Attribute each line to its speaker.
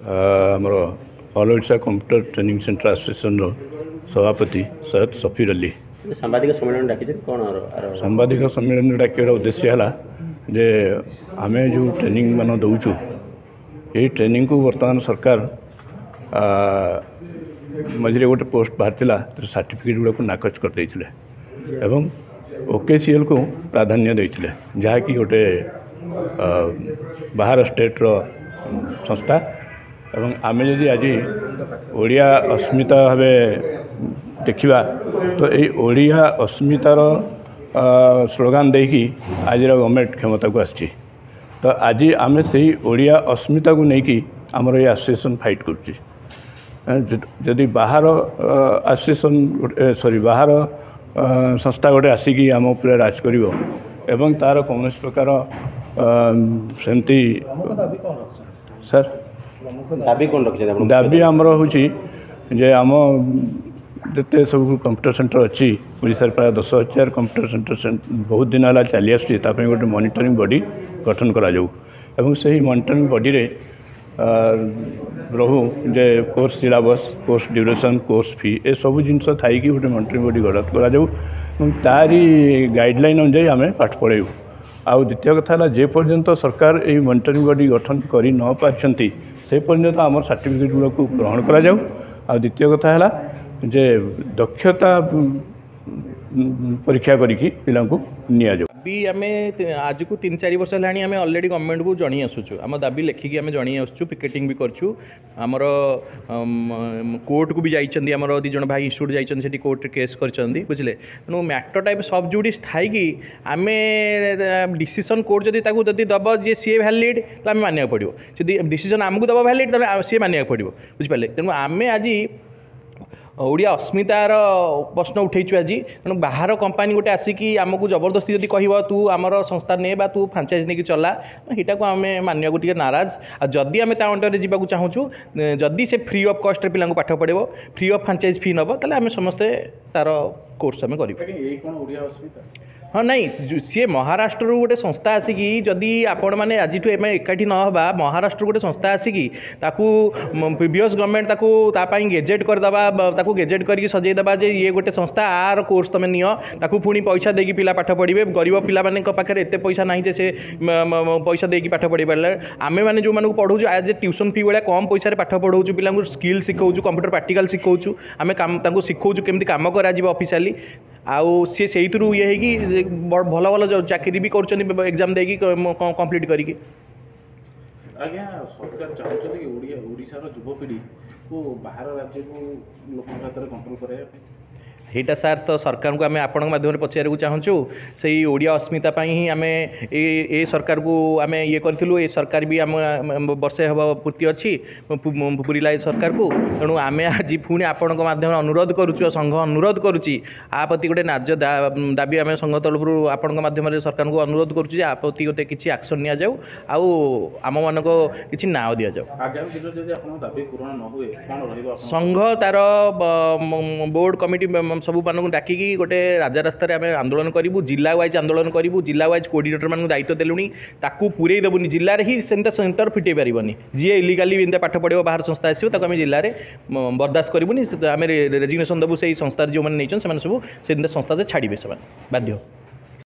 Speaker 1: आमर all Odisha computer training centre association सभापति सैयद सफीर अली
Speaker 2: सांबादिक सम्मेलन डाकी कौन
Speaker 1: सांबादिक सम्मेलन डाकिबार उद्देश्य है जे आम जो ट्रेनिंग मान दौचु ये ट्रेनिंग को वर्तमान सरकार मझे गोटे पोस्ट बाहर सर्टिफिकेट गुड़ा को नाकच करते एवं ओकेसीएल को प्राधान्य देते जहाँकि गोटे बाहर स्टेट रो संस्था एवं आम जदि आज ओडिया अस्मिता भाव देखा तो ये ओडिया अस्मितार स्लोगान देकी आज गवर्नमेंट क्षमता को आसी तो आज आम से ओडिया अस्मिता को लेकिन आमर ये एसोसिएशन फाइट करुँची बाहर एसोसिएशन सॉरी बाहर संस्था गोटे आसिकी आम उपर राज कर एवं तार कौन प्रकार सेमती सर
Speaker 2: दाबी कौन रखी
Speaker 1: दाबी आमर हूँ जे आम जिते सब कंप्यूटर सेंटर अच्छी ओडिशा प्राय 10,000 कंप्यूटर सेंटर बहुत दिन है चली आसूँ गोटे मॉनिटरिंग बॉडी गठन करा जाऊ एवं से ही मॉनिटरिंग बॉडी रे रहू जे course syllabus course duration course fee ए सब जिन थी गोटे मॉनिटरिंग बॉडी गठन करा जाऊ तारी गाइडलाइन अनुसार आम पाठ पढ़ेबू आउ द्वितीय कथा है जे पर्यंत सरकार ये मॉनिटरिंग बॉडी गठन कर न पार्टी से पर्यंत आम सर्टिफिकेट गुड़ा को ग्रहण करा जाऊ आ द्वितीय कथा है जे दक्षता परीक्षा करिकी पिला को निया जाऊ
Speaker 3: दाबी आम आज को 3-4 वर्ष है आम अलरेडी गवर्नमेंट को जणी आसुचु आम दाबी लेखिकी आम जणी आसुचु पिकेटिंग भी करछु आमर कोर्ट को भी जाइछन्ती आमर दी जण भाई इंस्टीट्यूट जाइछन्ती सेठी कोर्ट केस करछन्ती बुझले तेणु मैटर टाइप सब जुडिस थाई कि आम डिसीजन कोर्ट जदि ताकू जदि दब जे सी वैलिड तो आम मानिया पड़ो जदि डिसीजन आमको दब वैलिड तबे सी मानिया पड़ो बुझिपारे तेणु आम आज ओडिया अस्मितार प्रश्न उठेचु आज तेणु बाहर कंपानी गोटे आसिकी आमको जबरदस्ती जदि कह तू आमर संस्था ने बा तू फ्रांचाइज नहीं चला यहाँ को आम मानिया टे नाराज आ जदि आम अंडर जावाक चाहूँ जदि से फ्री ऑफ कॉस्ट पिला पाठ पढ़ो फ्री ऑफ फ्रांचाइज फी नब ताले आम समस्ते तार कोर्स आम कर हाँ नहीं सी महाराष्ट्र गोटे संस्था आसिकी जदि आपण मैंने आज एकाठी नहबा महाराष्ट्र गोटे संस्था आसिकी ताकू प्रीवियस गवर्नमेंट ताकू गेजेट करदे गेजेट करके सजेदेबा जे ये गोटे संस्था आर कोर्स तुम नियो ताकू पुणी पैसा देकी पिला पाठ पढ़े गरीब पिला पाखे एत पैसा ना जे से पैसा देकी पाठ पढ़ी पारे आमे मैंने जो मानक पढ़ाऊँ एज ए ट्यूशन फी भाया कम पैसा पाठ पढ़ाऊँ पिला स्किल शिखाऊँ कंप्यूटर प्रैक्टिकल शिखाऊँ आम काम शिखाऊँ केमती काम करा ऑफिशियली आउ सी से ये भल भल चाकरी भी कर एग्जाम देकी कंप्लीट करी
Speaker 4: आज्ञा सरकार चाहते कि ओडिशार युवपीढ़ी को बाहर राज्य को लोक कंट्रोल कराया
Speaker 3: यहाँ सार तो सरकार को आम आपण माध्यम पचार चाहूँ से ओडिया अस्मिता ही आम ए सरकार को आम ये करूँ ये सरकार भी आम वर्षे हम पूर्ति अच्छी पूरीला सरकार को तेणु आम आज पुणी आपण माध्यम अनुरोध करुँ संघ अनुरोध करुच्ची प्रति गोटे नाज दाबी आम संघ तरफ आपण माध्यम सरकार को अनुरोध करुँ आ प्रति गोटे किसी एक्शन नि जाऊ आम मान कि ना दि जाऊ संघ तार बोर्ड कमिटी सबू मानक डाकिकी गोटे राजा रास्तार आम आंदोलन करूँ जिला वाइज आंदोलन करूँ जिला वाइज कोऑर्डिनेटर मान दायित्व देलुनी ताकू पूरे देवनी जिले ही से सेंटर फिटे पारबनी जी इलिगाली पाठ पढ़ो बाहर संस्था आसो ताको आम जिले में बर्दाश्त करूनी आम रेजिग्नेशन देवु से संस्था जो मैंने नहीं सब से संस्था से छाड़े से बाध्य।